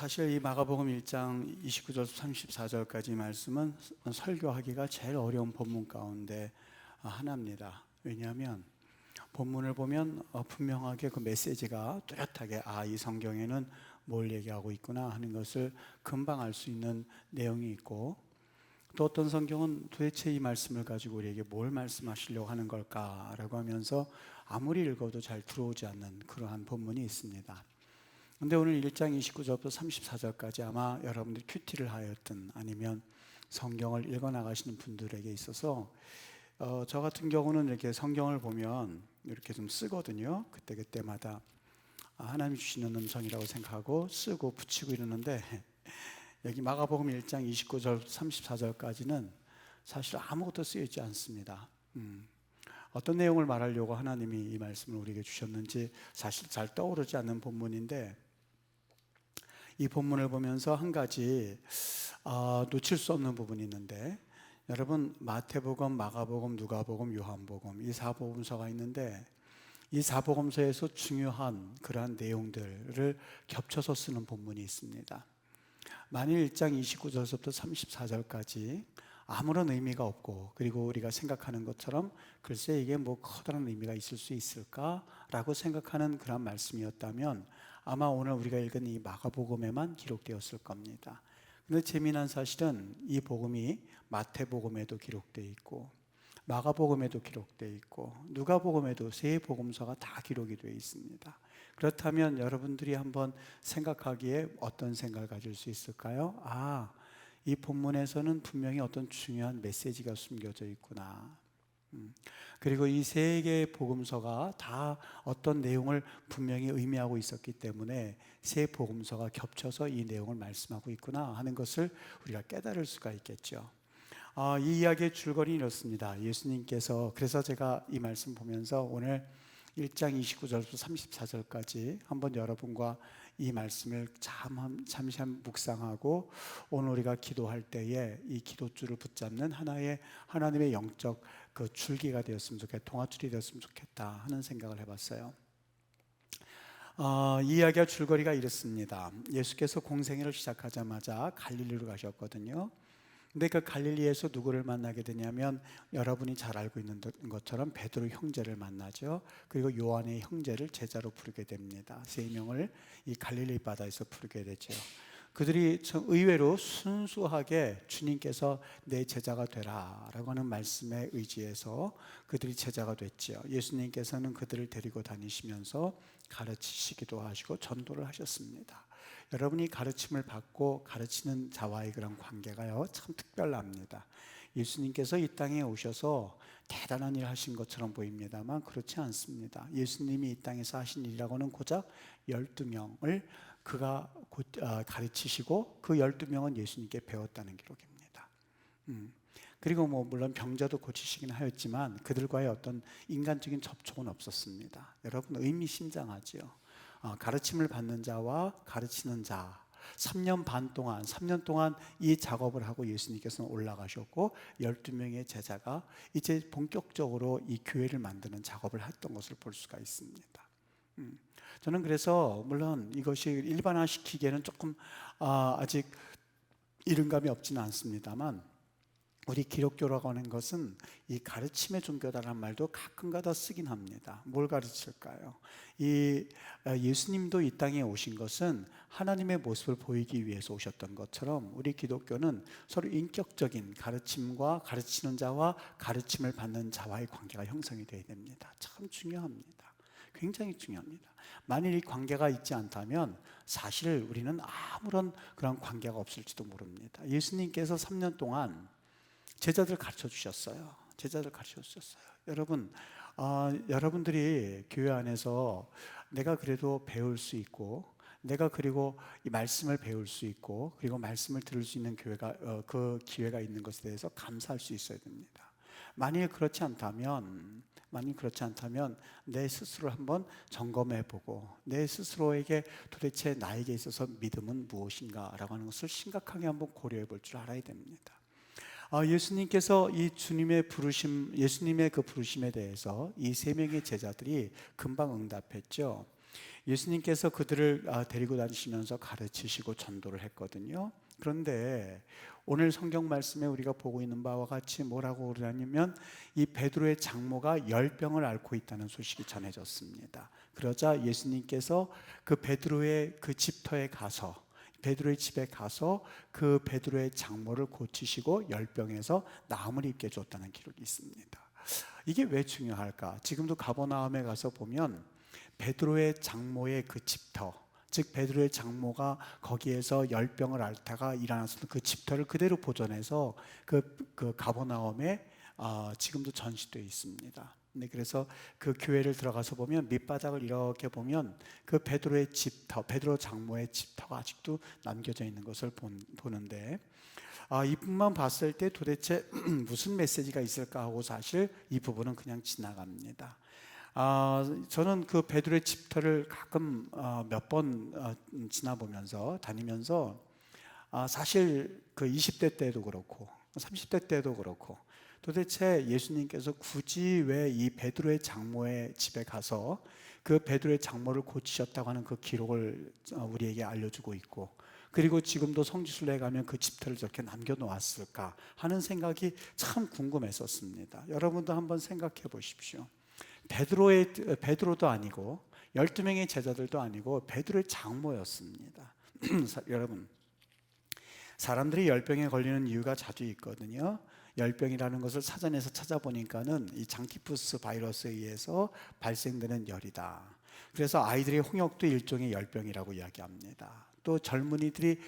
사실 이 마가복음 1장 29절부터 34절까지 말씀은 설교하기가 제일 어려운 본문 가운데 하나입니다. 왜냐하면 본문을 보면 분명하게 그 메시지가 뚜렷하게 이 성경에는 뭘 얘기하고 있구나 하는 것을 금방 알 수 있는 내용이 있고, 또 어떤 성경은 도대체 이 말씀을 가지고 우리에게 뭘 말씀하시려고 하는 걸까라고 하면서 아무리 읽어도 잘 들어오지 않는 그러한 본문이 있습니다. 근데 오늘 1장 29절부터 34절까지 아마 여러분들이 큐티를 하였든 아니면 성경을 읽어 나가시는 분들에게 있어서 저 같은 경우는 이렇게 성경을 보면 이렇게 좀 쓰거든요. 그때마다 하나님이 주시는 음성이라고 생각하고 쓰고 붙이고 이러는데, 여기 마가복음 1장 29절부터 34절까지는 사실 아무것도 쓰여있지 않습니다. 어떤 내용을 말하려고 하나님이 이 말씀을 우리에게 주셨는지 사실 잘 떠오르지 않는 본문인데, 이 본문을 보면서 한 가지 놓칠 수 없는 부분이 있는데, 여러분 마태복음, 마가복음, 누가복음, 요한복음 이 4복음서가 있는데, 이 4복음서에서 중요한 그러한 내용들을 겹쳐서 쓰는 본문이 있습니다. 만일 1장 29절부터 34절까지 아무런 의미가 없고, 그리고 우리가 생각하는 것처럼 글쎄 이게 뭐 커다란 의미가 있을 수 있을까라고 생각하는 그런 말씀이었다면 아마 오늘 우리가 읽은 이 마가복음에만 기록되었을 겁니다. 근데 재미난 사실은 이 복음이 마태복음에도 기록되어 있고, 마가복음에도 기록되어 있고, 누가복음에도 세 복음서가 다 기록이 되어 있습니다. 그렇다면 여러분들이 한번 생각하기에 어떤 생각을 가질 수 있을까요? 이 본문에서는 분명히 어떤 중요한 메시지가 숨겨져 있구나. 그리고 이 세 개의 복음서가 다 어떤 내용을 분명히 의미하고 있었기 때문에 세 복음서가 겹쳐서 이 내용을 말씀하고 있구나 하는 것을 우리가 깨달을 수가 있겠죠. 이 이야기의 줄거리는 이렇습니다. 예수님께서, 그래서 제가 이 말씀 보면서 오늘 1장 29절부터 34절까지 한번 여러분과 이 말씀을 잠시 묵상하고, 오늘 우리가 기도할 때에 이 기도줄을 붙잡는 하나님의 영적 그 줄기가 되었으면 좋겠다, 동아줄이 되었으면 좋겠다 하는 생각을 해봤어요. 이 이야기의 줄거리가 이렇습니다. 예수께서 공생애를 시작하자마자 갈릴리로 가셨거든요. 근데 그 갈릴리에서 누구를 만나게 되냐면, 여러분이 잘 알고 있는 것처럼 베드로 형제를 만나죠. 그리고 요한의 형제를 제자로 부르게 됩니다. 세 명을 이 갈릴리 바다에서 부르게 되죠. 그들이 참 의외로 순수하게 주님께서 내 제자가 되라 라고 하는 말씀에 의지해서 그들이 제자가 됐죠. 예수님께서는 그들을 데리고 다니시면서 가르치시기도 하시고 전도를 하셨습니다. 여러분이 가르침을 받고 가르치는 자와의 그런 관계가요, 참 특별합니다. 예수님께서 이 땅에 오셔서 대단한 일 하신 것처럼 보입니다만 그렇지 않습니다. 예수님이 이 땅에서 하신 일이라고는 고작 12명을 그가 가르치시고, 그 12명은 예수님께 배웠다는 기록입니다. 그리고 물론 병자도 고치시긴 하였지만 그들과의 어떤 인간적인 접촉은 없었습니다. 여러분 의미심장하지요. 가르침을 받는 자와 가르치는 자, 3년 동안 이 작업을 하고 예수님께서는 올라가셨고 12명의 제자가 이제 본격적으로 이 교회를 만드는 작업을 했던 것을 볼 수가 있습니다. 저는 그래서 물론 이것이 일반화시키기에는 조금 아직 이른감이 없지는 않습니다만, 우리 기독교라고 하는 것은 이 가르침의 종교다라는 말도 가끔가다 쓰긴 합니다. 뭘 가르칠까요? 예수님도 이 땅에 오신 것은 하나님의 모습을 보이기 위해서 오셨던 것처럼, 우리 기독교는 서로 인격적인 가르침과 가르치는 자와 가르침을 받는 자와의 관계가 형성이 되어야 됩니다. 참 중요합니다. 굉장히 중요합니다. 만일 이 관계가 있지 않다면 사실 우리는 아무런 그런 관계가 없을지도 모릅니다. 예수님께서 3년 동안 제자들 가르쳐 주셨어요. 여러분, 여러분들이 교회 안에서 내가 그래도 배울 수 있고, 내가 그리고 이 말씀을 배울 수 있고, 그리고 말씀을 들을 수 있는 그 기회가 있는 것에 대해서 감사할 수 있어야 됩니다. 만일 그렇지 않다면 내 스스로를 한번 점검해보고, 내 스스로에게 도대체 나에게 있어서 믿음은 무엇인가 라고 하는 것을 심각하게 한번 고려해 볼 줄 알아야 됩니다. 예수님께서 예수님의 그 부르심에 대해서 이 세 명의 제자들이 금방 응답했죠. 예수님께서 그들을 데리고 다니시면서 가르치시고 전도를 했거든요. 그런데 오늘 성경 말씀에 우리가 보고 있는 바와 같이 뭐라고 그러냐면 이 베드로의 장모가 열병을 앓고 있다는 소식이 전해졌습니다. 그러자 예수님께서 그 베드로의 그 집터에 가서, 베드로의 집에 가서 그 베드로의 장모를 고치시고 열병에서 나음을 입게 줬다는 기록이 있습니다. 이게 왜 중요할까? 지금도 가버나움에 가서 보면 베드로의 장모의 그 집터, 즉 베드로의 장모가 거기에서 열병을 앓다가 일어났던 그 집터를 그대로 보존해서 그 가버나움에 지금도 전시되어 있습니다. 네, 그래서 그 교회를 들어가서 보면 밑바닥을 이렇게 보면 그 베드로의 집터, 베드로 장모의 집터가 아직도 남겨져 있는 것을 보는데, 이분만 봤을 때 도대체 무슨 메시지가 있을까 하고 사실 이 부분은 그냥 지나갑니다. 저는 그 베드로의 집터를 가끔 몇 번 지나보면서 다니면서 사실 그 20대 때도 그렇고 30대 때도 그렇고 도대체 예수님께서 굳이 왜 이 베드로의 장모의 집에 가서 그 베드로의 장모를 고치셨다고 하는 그 기록을 우리에게 알려주고 있고, 그리고 지금도 성지순례에 가면 그 집터를 저렇게 남겨놓았을까 하는 생각이 참 궁금했었습니다. 여러분도 한번 생각해 보십시오. 베드로도 아니고 12명의 제자들도 아니고 베드로의 장모였습니다. 여러분, 사람들이 열병에 걸리는 이유가 자주 있거든요. 열병이라는 것을 사전에서 찾아보니까는 이 장티푸스 바이러스에 의해서 발생되는 열이다. 그래서 아이들의 홍역도 일종의 열병이라고 이야기합니다. 또 젊은이들이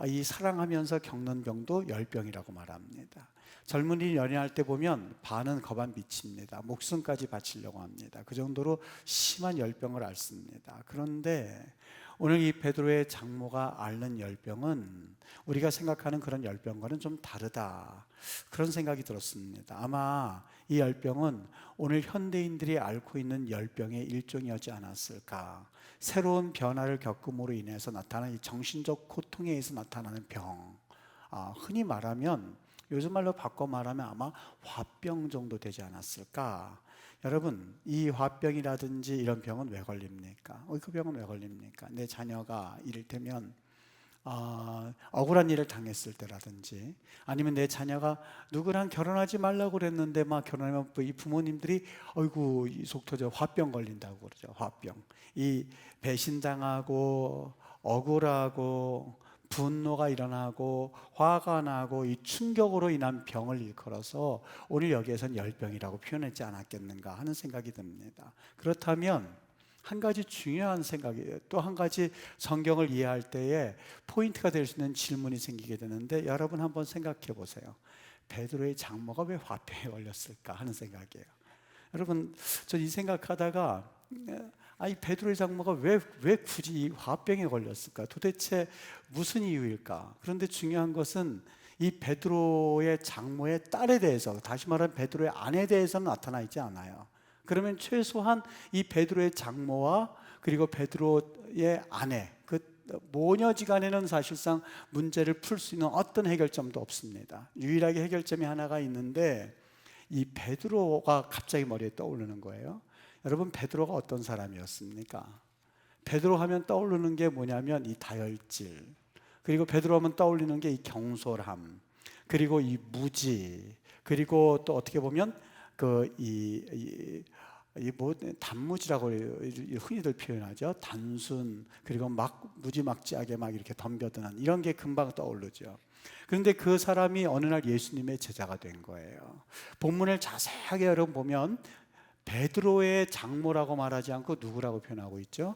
이 사랑하면서 겪는 병도 열병이라고 말합니다. 젊은이 연애할 때 보면 반은 거반 미칩니다. 목숨까지 바치려고 합니다. 그 정도로 심한 열병을 앓습니다. 그런데 오늘 이 베드로의 장모가 앓는 열병은 우리가 생각하는 그런 열병과는 좀 다르다, 그런 생각이 들었습니다. 아마 이 열병은 오늘 현대인들이 앓고 있는 열병의 일종이었지 않았을까. 새로운 변화를 겪음으로 인해서 나타나는 이 정신적 고통에 의해서 나타나는 병, 흔히 말하면 요즘 말로 바꿔 말하면 아마 화병 정도 되지 않았을까. 여러분, 이 화병이라든지 이런 병은 왜 걸립니까? 그 병은 왜 걸립니까? 내 자녀가 이를테면 억울한 일을 당했을 때라든지, 아니면 내 자녀가 누구랑 결혼하지 말라고 그랬는데 막 결혼하면 이 부모님들이 어이구 속 터져 화병 걸린다고 그러죠. 화병. 이 배신당하고 억울하고 분노가 일어나고 화가 나고 이 충격으로 인한 병을 일컬어서 오늘 여기에선 열병이라고 표현했지 않았겠는가 하는 생각이 듭니다. 그렇다면 한 가지 중요한 생각이에요. 또 한 가지 성경을 이해할 때에 포인트가 될 수 있는 질문이 생기게 되는데, 여러분 한번 생각해 보세요. 베드로의 장모가 왜 화병에 걸렸을까 하는 생각이에요. 여러분, 전 이 생각하다가 이 베드로의 장모가 왜 굳이 이 화병에 걸렸을까? 도대체 무슨 이유일까? 그런데 중요한 것은 이 베드로의 장모의 딸에 대해서, 다시 말하면 베드로의 아내에 대해서는 나타나 있지 않아요. 그러면 최소한 이 베드로의 장모와 그리고 베드로의 아내, 그 모녀지간에는 사실상 문제를 풀 수 있는 어떤 해결점도 없습니다. 유일하게 해결점이 하나가 있는데 이 베드로가 갑자기 머리에 떠오르는 거예요. 여러분, 베드로가 어떤 사람이었습니까? 베드로 하면 떠오르는 게 뭐냐면 이 다혈질, 그리고 베드로 하면 떠올리는 게 이 경솔함, 그리고 이 무지, 그리고 또 어떻게 보면 단무지라고 흔히들 표현하죠. 단순, 그리고 막 무지막지하게 막 이렇게 덤벼드는 이런 게 금방 떠오르죠. 그런데 그 사람이 어느 날 예수님의 제자가 된 거예요. 본문을 자세하게 여러분 보면 베드로의 장모라고 말하지 않고 누구라고 표현하고 있죠?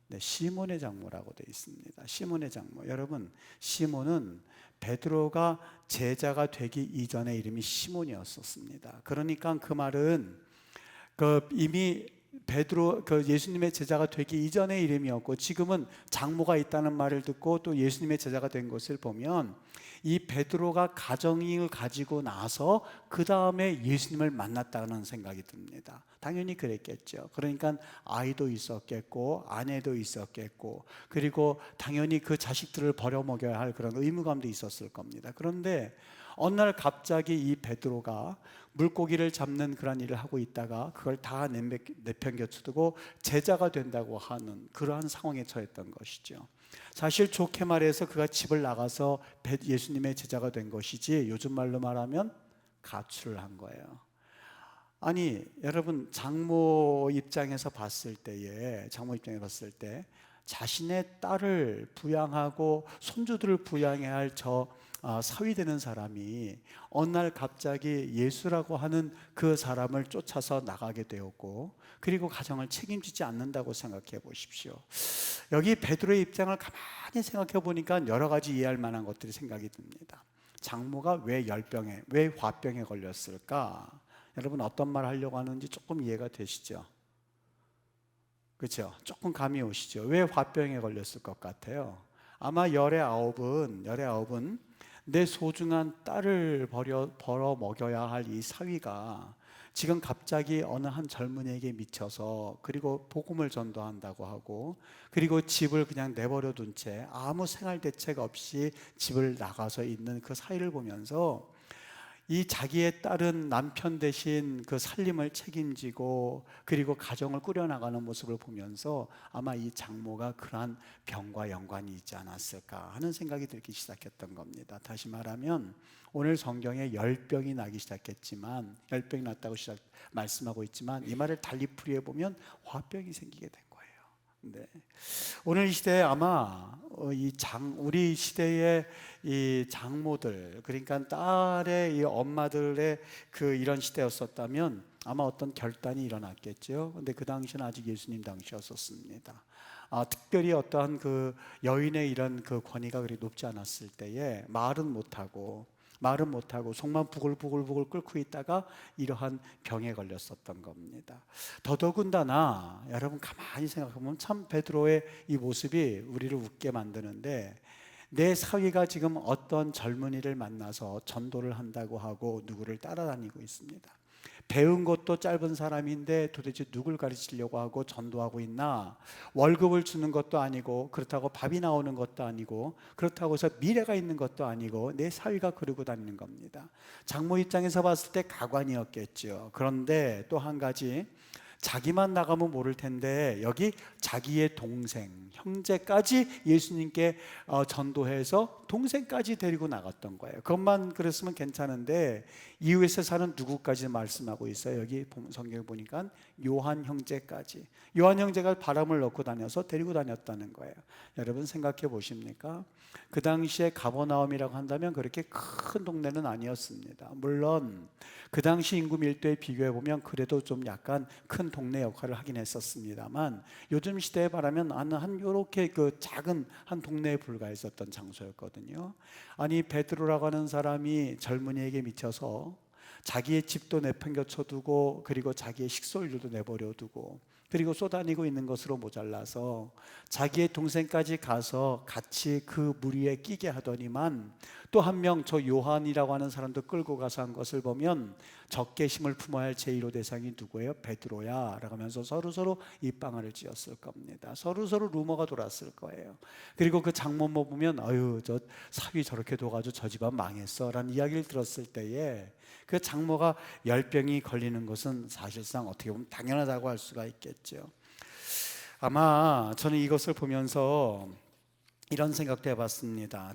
네, 시몬의 장모라고 되어 있습니다. 시몬의 장모. 여러분, 시몬은 베드로가 제자가 되기 이전의 이름이 시몬이었었습니다. 그러니까 그 말은 이미 베드로 예수님의 제자가 되기 이전의 이름이었고, 지금은 장모가 있다는 말을 듣고 또 예수님의 제자가 된 것을 보면 이 베드로가 가정을 가지고 나서 그 다음에 예수님을 만났다는 생각이 듭니다. 당연히 그랬겠죠. 그러니까 아이도 있었겠고 아내도 있었겠고, 그리고 당연히 그 자식들을 버려먹여야 할 그런 의무감도 있었을 겁니다. 그런데 어느 날 갑자기 이 베드로가 물고기를 잡는 그런 일을 하고 있다가 그걸 다 내팽겨치고 제자가 된다고 하는 그러한 상황에 처했던 것이죠. 사실 좋게 말해서 그가 집을 나가서 예수님의 제자가 된 것이지, 요즘 말로 말하면 가출을 한 거예요. 아니 여러분, 장모 입장에서 봤을 때 자신의 딸을 부양하고 손주들을 부양해야 할 사위 되는 사람이 어느 날 갑자기 예수라고 하는 그 사람을 쫓아서 나가게 되었고, 그리고 가정을 책임지지 않는다고 생각해 보십시오. 여기 베드로의 입장을 가만히 생각해 보니까 여러 가지 이해할 만한 것들이 생각이 듭니다. 장모가 왜 화병에 걸렸을까? 여러분 어떤 말 하려고 하는지 조금 이해가 되시죠? 그렇죠? 조금 감이 오시죠? 왜 화병에 걸렸을 것 같아요? 아마 열의 아홉은 내 소중한 딸을 벌어 먹여야 할 이 사위가 지금 갑자기 어느 한 젊은이에게 미쳐서, 그리고 복음을 전도한다고 하고, 그리고 집을 그냥 내버려 둔 채 아무 생활 대책 없이 집을 나가서 있는 그 사위를 보면서 이 자기의 딸은 남편 대신 그 살림을 책임지고 그리고 가정을 꾸려나가는 모습을 보면서 아마 이 장모가 그러한 병과 연관이 있지 않았을까 하는 생각이 들기 시작했던 겁니다. 다시 말하면 오늘 성경에 열병이 나기 시작했지만, 열병이 났다고 말씀하고 있지만 이 말을 달리 풀이해 보면 화병이 생기게 된 거예요. 네. 오늘 이 시대에 아마 우리 시대의 이 장모들, 그러니까 딸의 이 엄마들의 이런 시대였었다면 아마 어떤 결단이 일어났겠죠. 근데 그 당시는 아직 예수님 당시였었습니다. 특별히 어떠한 그 여인의 이런 그 권위가 그리 높지 않았을 때에 말은 못하고 속만 부글부글 끓고 있다가 이러한 병에 걸렸었던 겁니다. 더더군다나 여러분 가만히 생각해보면 참 베드로의 이 모습이 우리를 웃게 만드는데, 내 사위가 지금 어떤 젊은이를 만나서 전도를 한다고 하고 누구를 따라다니고 있습니다. 배운 것도 짧은 사람인데 도대체 누굴 가르치려고 하고 전도하고 있나? 월급을 주는 것도 아니고, 그렇다고 밥이 나오는 것도 아니고, 그렇다고 해서 미래가 있는 것도 아니고 내 사위가 그러고 다니는 겁니다. 장모 입장에서 봤을 때 가관이었겠죠. 그런데 또 한 가지, 자기만 나가면 모를 텐데 여기 자기의 동생, 형제까지 예수님께 전도해서 동생까지 데리고 나갔던 거예요. 그것만 그랬으면 괜찮은데 이웃에 사는 누구까지 말씀하고 있어요. 여기 성경에 보니까 요한 형제까지. 요한 형제가 바람을 넣고 다녀서 데리고 다녔다는 거예요. 여러분 생각해 보십니까? 그 당시에 가버나움이라고 한다면 그렇게 큰 동네는 아니었습니다. 물론 그 당시 인구 밀도에 비교해 보면 그래도 좀 약간 큰 동네 역할을 하긴 했었습니다만, 요즘 시대에 말하면 한 요렇게 그 작은 한 동네에 불과했었던 장소였거든요. 아니 베드로라고 하는 사람이 젊은이에게 미쳐서 자기의 집도 내팽겨쳐 두고, 그리고 자기의 식솔들도 내버려 두고, 그리고 쏘다니고 있는 것으로 모자라서 자기의 동생까지 가서 같이 그 무리에 끼게 하더니만, 또 한 명 저 요한이라고 하는 사람도 끌고 가서 한 것을 보면 적개심을 품어야 할 제1호 대상이 누구예요? 베드로야 라고 하면서 서로 입방아를 찧었을 겁니다. 서로 루머가 돌았을 거예요. 그리고 그 장모모 보면 아유 저 사위 저렇게 둬가지고 저 집안 망했어 라는 이야기를 들었을 때에 그 장모가 열병이 걸리는 것은 사실상 어떻게 보면 당연하다고 할 수가 있겠죠. 아마 저는 이것을 보면서 이런 생각도 해봤습니다.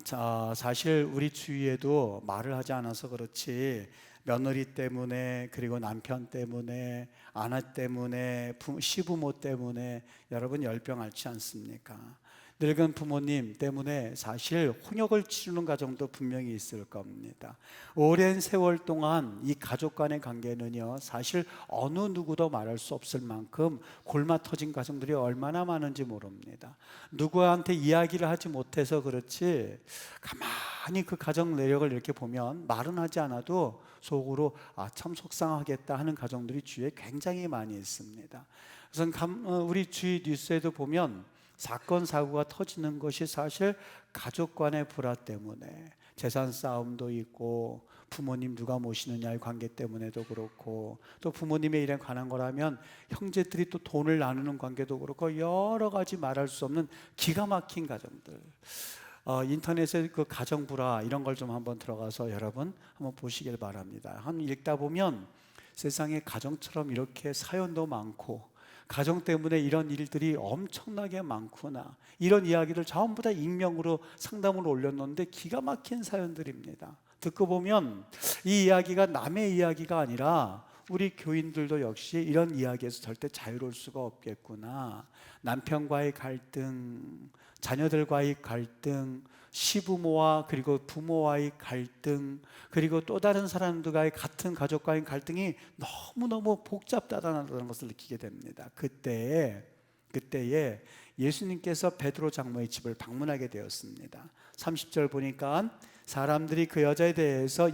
사실 우리 주위에도 말을 하지 않아서 그렇지 며느리 때문에, 그리고 남편 때문에, 아내 때문에, 시부모 때문에 여러분 열병 앓지 않습니까? 늙은 부모님 때문에 사실 혼역을 치르는 가정도 분명히 있을 겁니다. 오랜 세월 동안 이 가족 간의 관계는요, 사실 어느 누구도 말할 수 없을 만큼 골마 터진 가정들이 얼마나 많은지 모릅니다. 누구한테 이야기를 하지 못해서 그렇지 가만히 그 가정 내력을 이렇게 보면 말은 하지 않아도 속으로 참 속상하겠다 하는 가정들이 주위에 굉장히 많이 있습니다. 그래서 우리 주위 뉴스에도 보면 사건 사고가 터지는 것이 사실 가족 간의 불화 때문에, 재산 싸움도 있고 부모님 누가 모시느냐의 관계 때문에도 그렇고, 또 부모님의 일에 관한 거라면 형제들이 또 돈을 나누는 관계도 그렇고, 여러 가지 말할 수 없는 기가 막힌 가정들. 인터넷에 그 가정불화 이런 걸 좀 한번 들어가서 여러분 한번 보시길 바랍니다. 한 읽다 보면 세상에 가정처럼 이렇게 사연도 많고 가정 때문에 이런 일들이 엄청나게 많구나, 이런 이야기를 전부 다 익명으로 상담으로 올렸는데 기가 막힌 사연들입니다. 듣고 보면 이 이야기가 남의 이야기가 아니라 우리 교인들도 역시 이런 이야기에서 절대 자유로울 수가 없겠구나. 남편과의 갈등, 자녀들과의 갈등, 시부모와 그리고 부모와의 갈등, 그리고 또 다른 사람들과의 같은 가족과의 갈등이 너무너무 복잡하다는 것을 느끼게 됩니다. 그때에 예수님께서 베드로 장모의 집을 방문하게 되었습니다. 30절 보니까 사람들이 그 여자에 대해서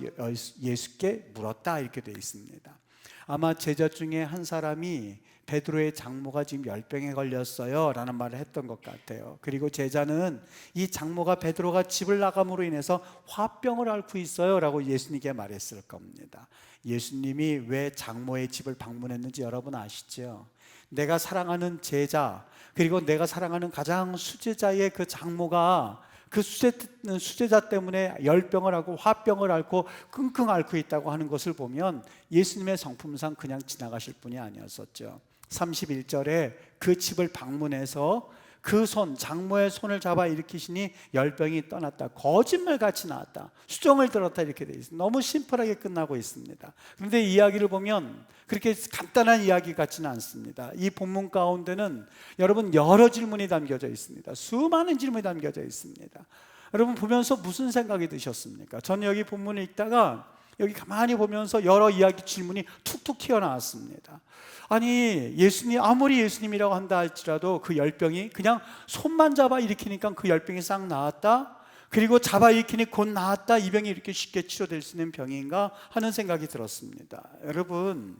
예수께 물었다 이렇게 되어 있습니다. 아마 제자 중에 한 사람이 베드로의 장모가 지금 열병에 걸렸어요 라는 말을 했던 것 같아요. 그리고 제자는 이 장모가 베드로가 집을 나감으로 인해서 화병을 앓고 있어요 라고 예수님께 말했을 겁니다. 예수님이 왜 장모의 집을 방문했는지 여러분 아시죠? 내가 사랑하는 제자, 그리고 내가 사랑하는 가장 수제자의 그 장모가 그 수제자 때문에 열병을 하고 화병을 앓고 끙끙 앓고 있다고 하는 것을 보면 예수님의 성품상 그냥 지나가실 분이 아니었었죠. 31절에 그 집을 방문해서 그 장모의 손을 잡아 일으키시니 열병이 떠났다, 거짓말같이 나았다, 수정을 들었다 이렇게 되어 있습니다. 너무 심플하게 끝나고 있습니다. 그런데 이야기를 보면 그렇게 간단한 이야기 같지는 않습니다. 이 본문 가운데는 여러분 여러 질문이 담겨져 있습니다. 수많은 질문이 담겨져 있습니다. 여러분 보면서 무슨 생각이 드셨습니까? 저는 여기 본문을 읽다가 여기 가만히 보면서 여러 이야기 질문이 툭툭 튀어나왔습니다. 아니 아무리 예수님이라고 한다 할지라도 그 열병이 그냥 손만 잡아 일으키니까 그 열병이 싹 나았다, 그리고 잡아 일으키니 곧 나았다, 이 병이 이렇게 쉽게 치료될 수 있는 병인가 하는 생각이 들었습니다. 여러분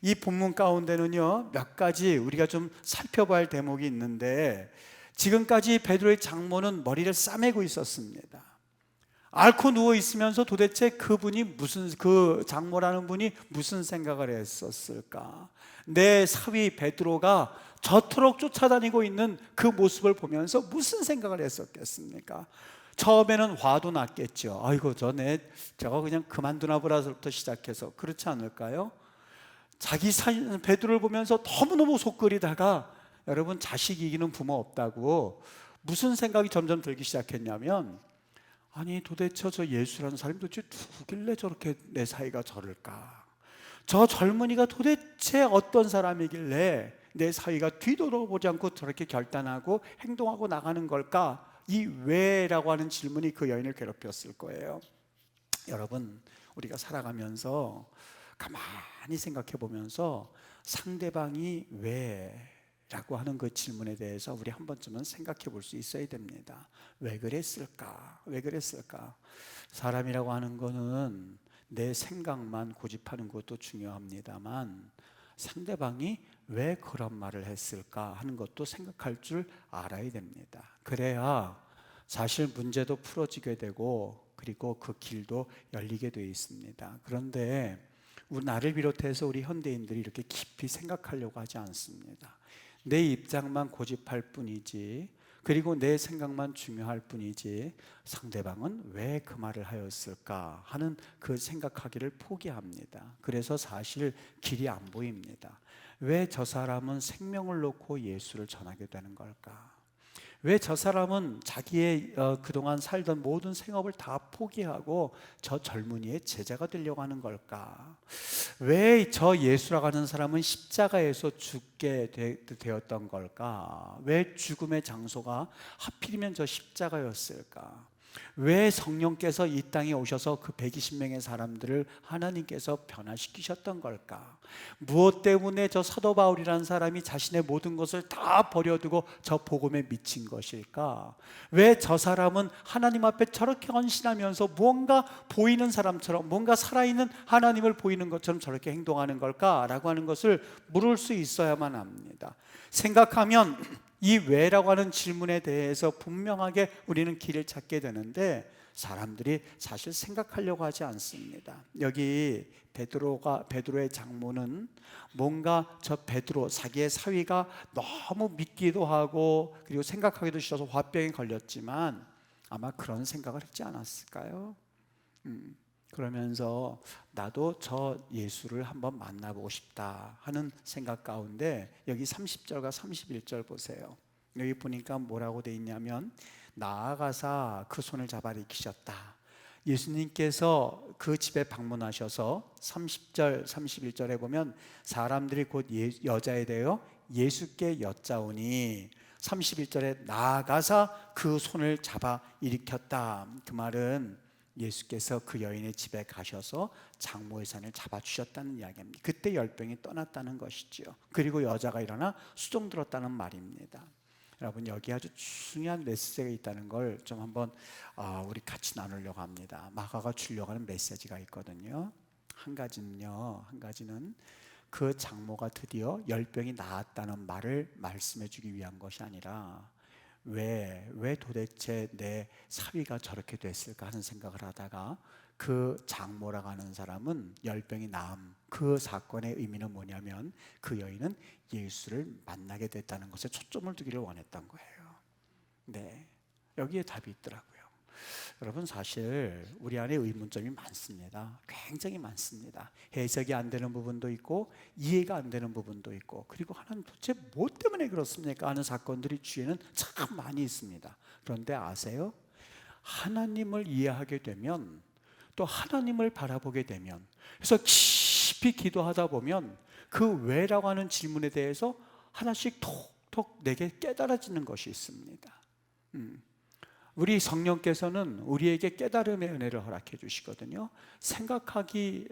이 본문 가운데는요 몇 가지 우리가 좀 살펴봐야 할 대목이 있는데, 지금까지 베드로의 장모는 머리를 싸매고 있었습니다. 앓고 누워 있으면서 도대체 그 장모라는 분이 무슨 생각을 했었을까? 내 사위 베드로가 저토록 쫓아다니고 있는 그 모습을 보면서 무슨 생각을 했었겠습니까? 처음에는 화도 났겠죠. 아이고 저거 그냥 그만두나 보라서부터 시작해서 그렇지 않을까요? 자기 베드로를 보면서 너무너무 속끓이다가 여러분 자식 이기는 부모 없다고 무슨 생각이 점점 들기 시작했냐면, 아니 도대체 저 예수라는 사람이 도대체 누구길래 저렇게 내 사이가 저럴까? 저 젊은이가 도대체 어떤 사람이길래 내 사이가 뒤돌아보지 않고 저렇게 결단하고 행동하고 나가는 걸까? 이 왜라고 하는 질문이 그 여인을 괴롭혔을 거예요. 여러분 우리가 살아가면서 가만히 생각해 보면서 상대방이 왜라고 하는 그 질문에 대해서 우리 한 번쯤은 생각해 볼 수 있어야 됩니다. 왜 그랬을까? 왜 그랬을까? 사람이라고 하는 거는 내 생각만 고집하는 것도 중요합니다만 상대방이 왜 그런 말을 했을까 하는 것도 생각할 줄 알아야 됩니다. 그래야 사실 문제도 풀어지게 되고 그리고 그 길도 열리게 되어 있습니다. 그런데 나를 비롯해서 우리 현대인들이 이렇게 깊이 생각하려고 하지 않습니다. 내 입장만 고집할 뿐이지, 그리고 내 생각만 중요할 뿐이지 상대방은 왜 그 말을 하였을까 하는 그 생각하기를 포기합니다. 그래서 사실 길이 안 보입니다. 왜 저 사람은 생명을 놓고 예수를 전하게 되는 걸까? 왜 저 사람은 자기의 그동안 살던 모든 생업을 다 포기하고 저 젊은이의 제자가 되려고 하는 걸까? 왜 저 예수라고 하는 사람은 십자가에서 죽게 되었던 걸까? 왜 죽음의 장소가 하필이면 저 십자가였을까? 왜 성령께서 이 땅에 오셔서 그 120명의 사람들을 하나님께서 변화시키셨던 걸까? 무엇 때문에 저 사도 바울이라는 사람이 자신의 모든 것을 다 버려두고 저 복음에 미친 것일까? 왜 저 사람은 하나님 앞에 저렇게 헌신하면서 무언가 보이는 사람처럼, 뭔가 살아있는 하나님을 보이는 것처럼 저렇게 행동하는 걸까? 라고 하는 것을 물을 수 있어야만 합니다. 생각하면 이 왜라고 하는 질문에 대해서 분명하게 우리는 길을 찾게 되는데 사람들이 사실 생각하려고 하지 않습니다. 여기 베드로의 장모는 뭔가 저 베드로 자기의 사위가 너무 믿기도 하고 그리고 생각하기도 싫어서 화병에 걸렸지만 아마 그런 생각을 했지 않았을까요? 그러면서 나도 저 예수를 한번 만나보고 싶다 하는 생각 가운데 여기 30절과 31절 보세요. 여기 보니까 뭐라고 돼 있냐면 나아가사 그 손을 잡아 일으키셨다. 예수님께서 그 집에 방문하셔서 30절 31절에 보면 사람들이 곧 여자에 대하여 예수께 여짜오니 31절에 나아가사 그 손을 잡아 일으켰다. 그 말은 예수께서 그 여인의 집에 가셔서 장모의 손을 잡아주셨다는 이야기입니다. 그때 열병이 떠났다는 것이지요. 그리고 여자가 일어나 수종 들었다는 말입니다. 여러분, 여기 아주 중요한 메시지가 있다는 걸 좀 한번 우리 같이 나누려고 합니다. 마가가 주려고 하는 메시지가 있거든요. 한 가지는 그 장모가 드디어 열병이 나았다는 말을 말씀해 주기 위한 것이 아니라 왜 도대체 내 사위가 저렇게 됐을까 하는 생각을 하다가 그 장모라고 하는 사람은 열병이 나음, 그 사건의 의미는 뭐냐면 그 여인은 예수를 만나게 됐다는 것에 초점을 두기를 원했던 거예요. 네, 여기에 답이 있더라고요. 여러분, 사실 우리 안에 의문점이 많습니다. 굉장히 많습니다. 해석이 안 되는 부분도 있고 이해가 안 되는 부분도 있고, 그리고 하나님 도대체 뭐 때문에 그렇습니까 하는 사건들이 주위에는 참 많이 있습니다. 그런데 아세요? 하나님을 이해하게 되면, 또 하나님을 바라보게 되면, 그래서 깊이 기도하다 보면 그 왜라고 하는 질문에 대해서 하나씩 톡톡 내게 깨달아지는 것이 있습니다. 우리 성령께서는 우리에게 깨달음의 은혜를 허락해 주시거든요. 생각하기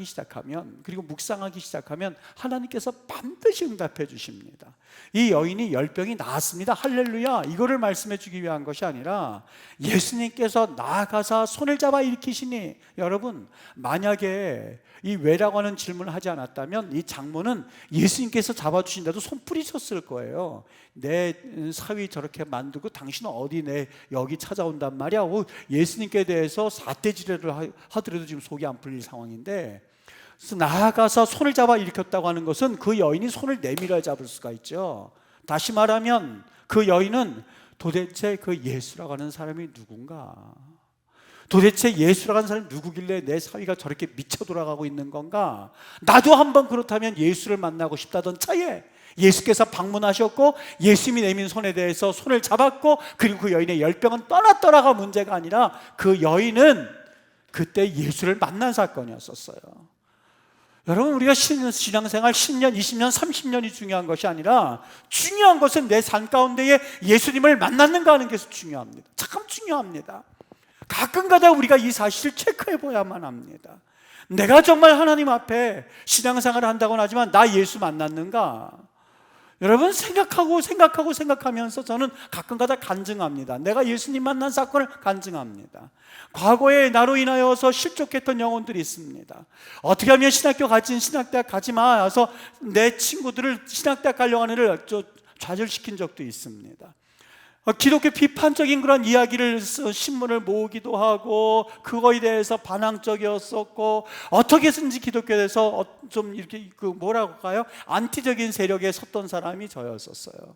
시작하면, 그리고 묵상하기 시작하면 하나님께서 반드시 응답해 주십니다. 이 여인이 열병이 나았습니다, 할렐루야, 이거를 말씀해 주기 위한 것이 아니라 예수님께서 나아가사 손을 잡아 일으키시니, 여러분, 만약에 이 왜라고 하는 질문을 하지 않았다면 이 장모는 예수님께서 잡아주신다도 손 뿌리쳤을 거예요. 내 사위 저렇게 만들고 당신은 어디 내 여기 찾아온단 말이야. 예수님께 대해서 사태지례를 하더라도 지금 속이 안 풀릴 상황인데, 그래서 나아가서 손을 잡아 일으켰다고 하는 것은 그 여인이 손을 내밀어 잡을 수가 있죠. 다시 말하면 그 여인은 도대체 그 예수라고 하는 사람이 누군가, 도대체 예수라고 하는 사람이 누구길래 내 사위가 저렇게 미쳐 돌아가고 있는 건가, 나도 한번 그렇다면 예수를 만나고 싶다던 차에 예수께서 방문하셨고 예수님이 내민 손에 대해서 손을 잡았고, 그리고 그 여인의 열병은 떠났더라가 문제가 아니라 그 여인은 그때 예수를 만난 사건이었었어요. 여러분, 우리가 신앙생활 10년, 20년, 30년이 중요한 것이 아니라 중요한 것은 내 삶 가운데에 예수님을 만났는가 하는 게 중요합니다. 참 중요합니다. 가끔가다 우리가 이 사실을 체크해 보야만 합니다. 내가 정말 하나님 앞에 신앙생활을 한다고는 하지만 나 예수 만났는가? 여러분, 생각하면서 저는 가끔가다 간증합니다. 내가 예수님 만난 사건을 간증합니다. 과거에 나로 인하여서 실족했던 영혼들이 있습니다. 어떻게 하면 신학대학 가지 마 해서 내 친구들을 신학대학 가려고 하는 애를 좌절시킨 적도 있습니다. 기독교 비판적인 그런 이야기를 신문을 모으기도 하고 그거에 대해서 반항적이었었고, 어떻게 해서든지 기독교에 대해서 좀 이렇게 뭐라고 할까요? 안티적인 세력에 섰던 사람이 저였었어요.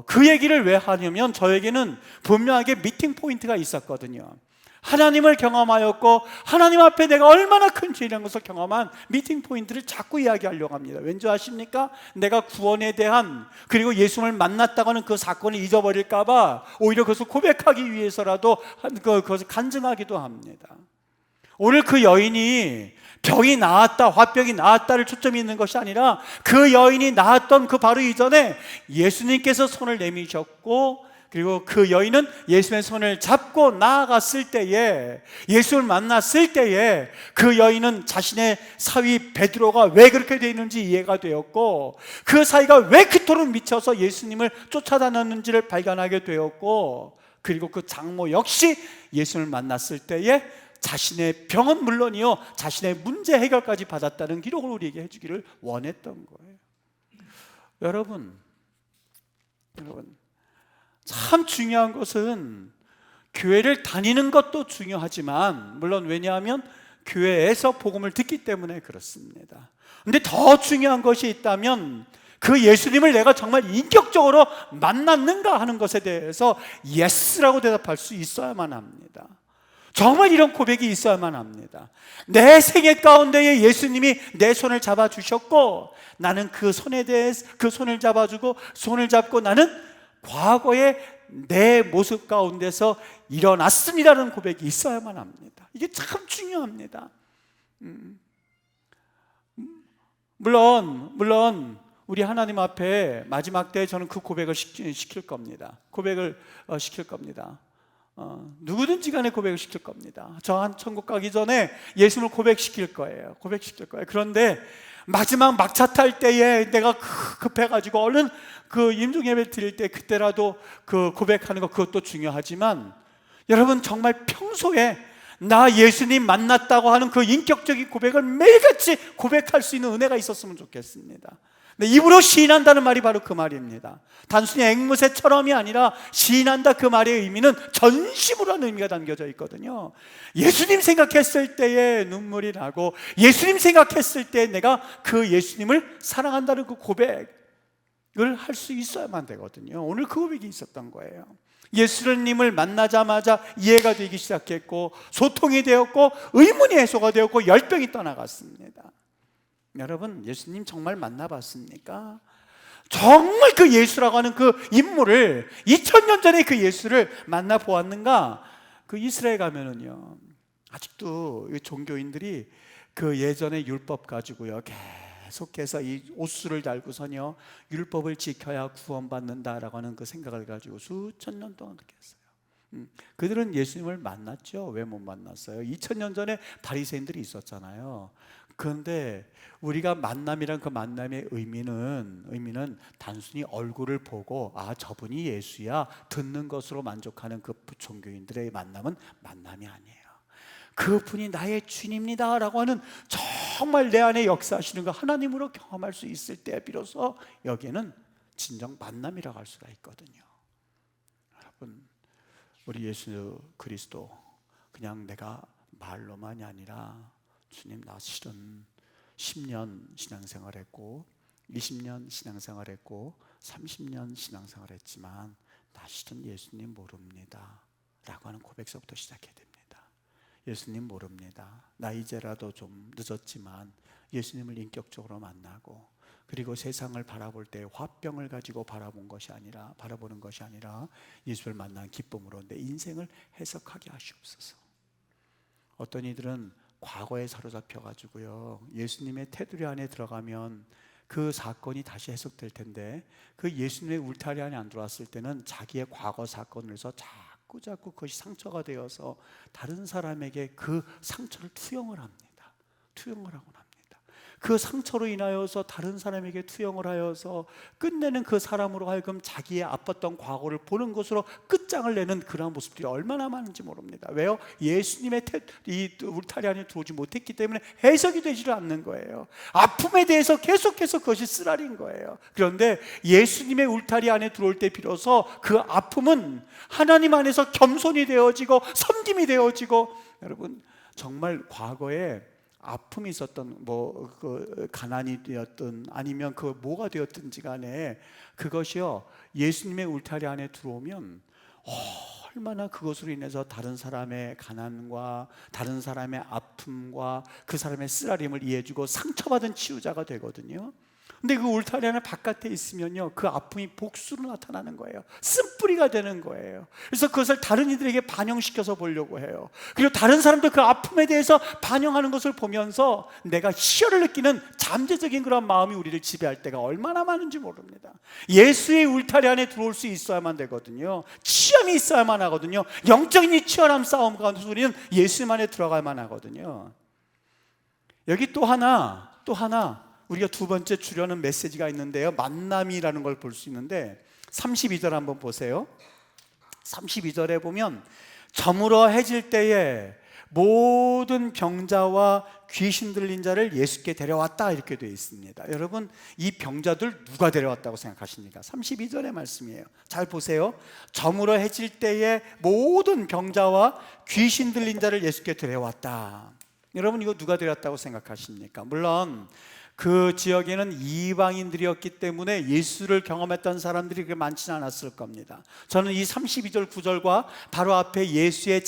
그 얘기를 왜 하냐면 저에게는 분명하게 미팅 포인트가 있었거든요. 하나님을 경험하였고 하나님 앞에 내가 얼마나 큰 죄라는 것을 경험한 미팅 포인트를 자꾸 이야기하려고 합니다. 왠지 아십니까? 내가 구원에 대한, 그리고 예수님을 만났다고 하는 그 사건을 잊어버릴까 봐 오히려 그것을 고백하기 위해서라도 그것을 간증하기도 합니다. 오늘 그 여인이 병이 나았다, 화병이 나았다를 초점이 있는 것이 아니라 그 여인이 나았던 그 바로 이전에 예수님께서 손을 내미셨고, 그리고 그 여인은 예수님의 손을 잡고 나아갔을 때에, 예수를 만났을 때에 그 여인은 자신의 사위 베드로가 왜 그렇게 되어 있는지 이해가 되었고, 그 사이가 왜 그토록 미쳐서 예수님을 쫓아다녔는지를 발견하게 되었고, 그리고 그 장모 역시 예수를 만났을 때에 자신의 병은 물론이요 자신의 문제 해결까지 받았다는 기록을 우리에게 해주기를 원했던 거예요. 여러분, 참 중요한 것은 교회를 다니는 것도 중요하지만, 물론 왜냐하면 교회에서 복음을 듣기 때문에 그렇습니다. 근데 더 중요한 것이 있다면 그 예수님을 내가 정말 인격적으로 만났는가 하는 것에 대해서 예스라고 대답할 수 있어야만 합니다. 정말 이런 고백이 있어야만 합니다. 내 생애 가운데에 예수님이 내 손을 잡아주셨고, 나는 그 손에 대해서 그 손을 잡아주고 손을 잡고 나는 과거의 내 모습 가운데서 일어났습니다라는 고백이 있어야만 합니다. 이게 참 중요합니다. 물론 우리 하나님 앞에 마지막 때 저는 그 고백을 시킬 겁니다. 고백을 시킬 겁니다. 누구든지 간에 고백을 시킬 겁니다. 저 한 천국 가기 전에 예수님을 고백시킬 거예요. 그런데 마지막 막차 탈 때에 내가 급해가지고 얼른 그 임종 예배 드릴 때 그때라도 그 고백하는 거, 그것도 중요하지만, 여러분 정말 평소에 나 예수님 만났다고 하는 그 인격적인 고백을 매일같이 고백할 수 있는 은혜가 있었으면 좋겠습니다. 네, 입으로 시인한다는 말이 바로 그 말입니다. 단순히 앵무새처럼이 아니라 시인한다, 그 말의 의미는 전심으로 하는 의미가 담겨져 있거든요. 예수님 생각했을 때에 눈물이 나고, 예수님 생각했을 때 내가 그 예수님을 사랑한다는 그 고백을 할 수 있어야만 되거든요. 오늘 그 고백이 있었던 거예요. 예수님을 만나자마자 이해가 되기 시작했고, 소통이 되었고, 의문이 해소가 되었고, 열병이 떠나갔습니다. 여러분, 예수님 정말 만나봤습니까? 정말 그 예수라고 하는 그 인물을, 2000년 전에 그 예수를 만나보았는가? 그 이스라엘 가면은요, 아직도 종교인들이 그 예전의 율법 가지고요 계속해서 이 옷수를 달고서요 율법을 지켜야 구원받는다라고 하는 그 생각을 가지고 수천 년 동안 그렇게 했어요. 그들은 예수님을 만났죠. 왜 못 만났어요? 2000년 전에 바리새인들이 있었잖아요. 그런데 우리가 만남이란 그 만남의 의미는 단순히 얼굴을 보고 저분이 예수야 듣는 것으로 만족하는 그 종교인들의 만남은 만남이 아니에요. 그분이 나의 주님입니다 라고 하는 정말 내 안에 역사하시는 거 하나님으로 경험할 수 있을 때 비로소 여기에는 진정 만남이라고 할 수가 있거든요. 여러분, 우리 예수 그리스도 그냥 내가 말로만이 아니라, 주님 나 실은 10년 신앙생활했고 20년 신앙생활했고 30년 신앙생활했지만 나 실은 예수님 모릅니다 라고 하는 고백서부터 시작해야 됩니다. 예수님 모릅니다. 나 이제라도 좀 늦었지만 예수님을 인격적으로 만나고, 그리고 세상을 바라볼 때 화병을 가지고 바라보는 것이 아니라 예수를 만난 기쁨으로 내 인생을 해석하게 하시옵소서. 어떤 이들은 과거에 사로잡혀 가지고요 예수님의 테두리 안에 들어가면 그 사건이 다시 해석될 텐데, 그 예수님의 울타리 안에 안 들어왔을 때는 자기의 과거 사건을 해서 자꾸 그것이 상처가 되어서 다른 사람에게 그 상처를 투영을 합니다. 그 상처로 인하여서 다른 사람에게 투영을 하여서 끝내는 그 사람으로 하여금 자기의 아팠던 과거를 보는 것으로 끝장을 내는 그런 모습들이 얼마나 많은지 모릅니다. 왜요? 예수님의 이 울타리 안에 들어오지 못했기 때문에 해석이 되지를 않는 거예요. 아픔에 대해서 계속해서 그것이 쓰라린 거예요. 그런데 예수님의 울타리 안에 들어올 때 비로소 그 아픔은 하나님 안에서 겸손이 되어지고 섬김이 되어지고, 여러분 정말 과거에 아픔이 있었던 그 가난이 되었든 아니면 그 뭐가 되었든지 간에 그것이요 예수님의 울타리 안에 들어오면 얼마나 그것으로 인해서 다른 사람의 가난과 다른 사람의 아픔과 그 사람의 쓰라림을 이해해주고 상처받은 치유자가 되거든요. 근데 그 울타리 안에 바깥에 있으면요 그 아픔이 복수로 나타나는 거예요. 쓴뿌리가 되는 거예요. 그래서 그것을 다른 이들에게 반영시켜서 보려고 해요. 그리고 다른 사람도 그 아픔에 대해서 반영하는 것을 보면서 내가 희열을 느끼는 잠재적인 그런 마음이 우리를 지배할 때가 얼마나 많은지 모릅니다. 예수의 울타리 안에 들어올 수 있어야만 되거든요. 치열함이 있어야만 하거든요. 영적인 이 치열함 싸움 가운데서 우리는 예수님 안에 들어가야만 하거든요. 여기 또 하나 우리가 두 번째 주려는 메시지가 있는데요, 만남이라는 걸 볼 수 있는데 32절 한번 보세요. 32절에 보면 저물어 해질 때에 모든 병자와 귀신 들린 자를 예수께 데려왔다 이렇게 되어 있습니다. 여러분 이 병자들 누가 데려왔다고 생각하십니까? 32절의 말씀이에요. 잘 보세요. 저물어 해질 때에 모든 병자와 귀신 들린 자를 예수께 데려왔다. 여러분 이거 누가 데려왔다고 생각하십니까? 물론 그 지역에는 이방인들이었기 때문에 예수를 경험했던 사람들이 그렇게 많지는 않았을 겁니다. 저는 이 32절 9절과 바로 앞에 예수의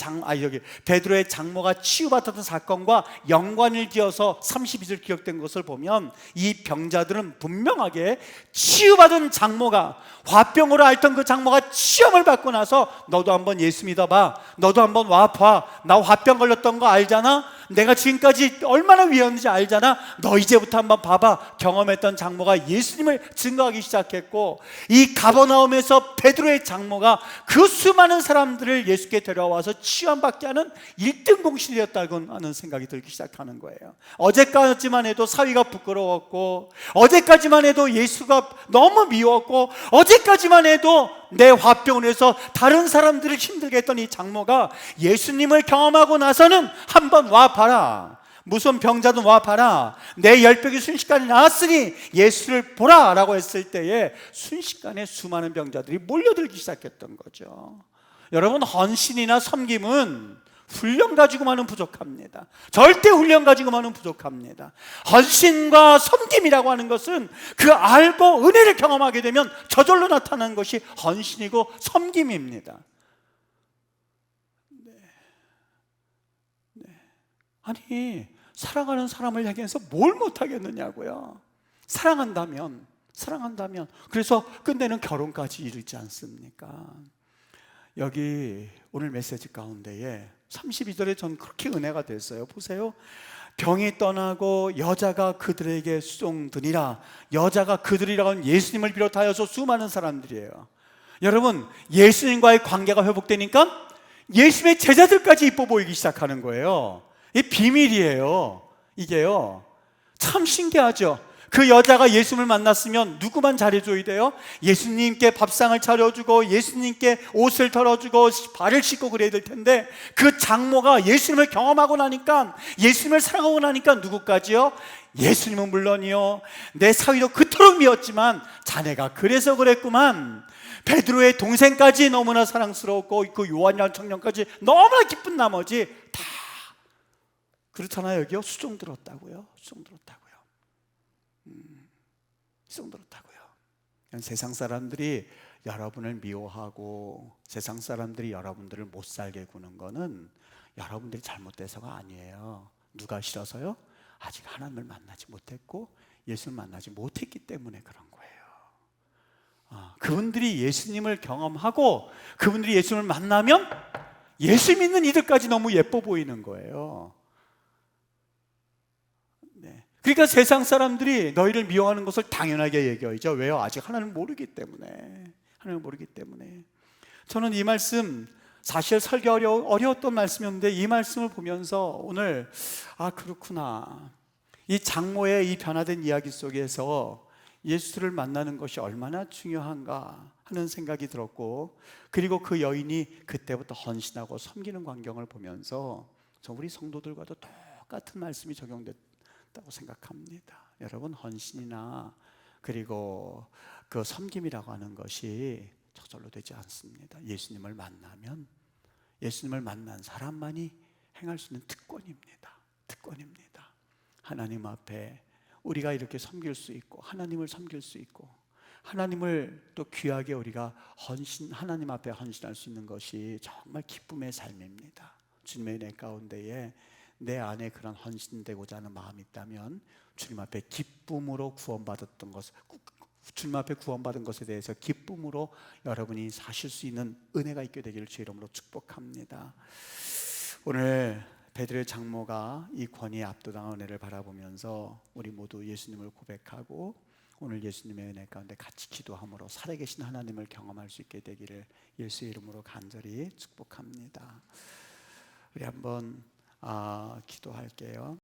베드로의 장모가 치유받았던 사건과 연관을 지어서 32절 기억된 것을 보면 이 병자들은 분명하게 치유받은 장모가, 화병으로 앓던 그 장모가 시험을 받고 나서 너도 한번 예수 믿어봐, 너도 한번 와봐, 나 화병 걸렸던 거 알잖아, 내가 지금까지 얼마나 위험한지 알잖아, 너 이제부터 한번 봐봐. 경험했던 장모가 예수님을 증거하기 시작했고, 이 가버나움에서 베드로의 장모가 그 수많은 사람들을 예수께 데려와서 치유받게 하는 1등 공신이었다고 하는 생각이 들기 시작하는 거예요. 어제까지만 해도 사위가 부끄러웠고, 어제까지만 해도 예수가 너무 미웠고, 어제까지만 해도 내 화병으로 해서 다른 사람들을 힘들게 했던 이 장모가 예수님을 경험하고 나서는 한번 와봐라, 무슨 병자든 와봐라, 내 열병이 순식간에 나았으니 예수를 보라 라고 했을 때에 순식간에 수많은 병자들이 몰려들기 시작했던 거죠. 여러분, 헌신이나 섬김은 훈련 가지고만은 부족합니다. 절대 훈련 가지고만은 부족합니다. 헌신과 섬김이라고 하는 것은 그 알고 은혜를 경험하게 되면 저절로 나타나는 것이 헌신이고 섬김입니다. 아니, 사랑하는 사람을 향해서 뭘 못하겠느냐고요. 사랑한다면. 그래서 끝내는 결혼까지 이르지 않습니까? 여기 오늘 메시지 가운데에 32절에 전 그렇게 은혜가 됐어요. 보세요. 병이 떠나고 여자가 그들에게 수종드니라. 여자가 그들이라고 하는 예수님을 비롯하여서 수많은 사람들이에요. 여러분, 예수님과의 관계가 회복되니까 예수님의 제자들까지 이뻐 보이기 시작하는 거예요. 이게 비밀이에요. 이게요, 참 신기하죠. 그 여자가 예수님을 만났으면 누구만 잘해줘야 돼요? 예수님께 밥상을 차려주고 예수님께 옷을 털어주고 발을 씻고 그래야 될 텐데, 그 장모가 예수님을 경험하고 나니까, 예수님을 사랑하고 나니까 누구까지요? 예수님은 물론이요, 내 사위도 그토록 미웠지만 자네가 그래서 그랬구만, 베드로의 동생까지 너무나 사랑스러웠고 그 요한이라는 청년까지 너무나 기쁜 나머지 다 그렇잖아요. 여기요, 수종 들었다고요. 세상 사람들이 여러분을 미워하고 세상 사람들이 여러분들을 못 살게 구는 거는 여러분들이 잘못돼서가 아니에요. 누가 싫어서요? 아직 하나님을 만나지 못했고 예수를 만나지 못했기 때문에 그런 거예요. 그분들이 예수님을 경험하고 그분들이 예수님을 만나면 예수 믿는 이들까지 너무 예뻐 보이는 거예요. 그러니까 세상 사람들이 너희를 미워하는 것을 당연하게 얘기하죠. 왜요? 아직 하나님을 모르기 때문에. 저는 이 말씀, 사실 설교 어려웠던 말씀이었는데 이 말씀을 보면서 오늘 그렇구나, 이 장모의 이 변화된 이야기 속에서 예수를 만나는 것이 얼마나 중요한가 하는 생각이 들었고, 그리고 그 여인이 그때부터 헌신하고 섬기는 광경을 보면서 저 우리 성도들과도 똑같은 말씀이 적용됐다고 생각합니다. 여러분, 헌신이나 그리고 그 섬김이라고 하는 것이 저절로 되지 않습니다. 예수님을 만나면, 예수님을 만난 사람만이 행할 수 있는 특권입니다. 하나님 앞에 우리가 이렇게 섬길 수 있고, 하나님을 섬길 수 있고, 하나님을 또 귀하게 우리가 하나님 앞에 헌신할 수 있는 것이 정말 기쁨의 삶입니다. 주님의 은혜 가운데에 내 안에 그런 헌신되고자 하는 마음이 있다면 주님 앞에 기쁨으로 구원받았던 것, 주님 앞에 구원받은 것에 대해서 기쁨으로 여러분이 사실 수 있는 은혜가 있게 되기를 주의 이름으로 축복합니다. 오늘 베드로의 장모가 이 권위에 압도당한 은혜를 바라보면서 우리 모두 예수님을 고백하고 오늘 예수님의 은혜 가운데 같이 기도함으로 살아계신 하나님을 경험할 수 있게 되기를 예수의 이름으로 간절히 축복합니다. 우리 한번 기도할게요.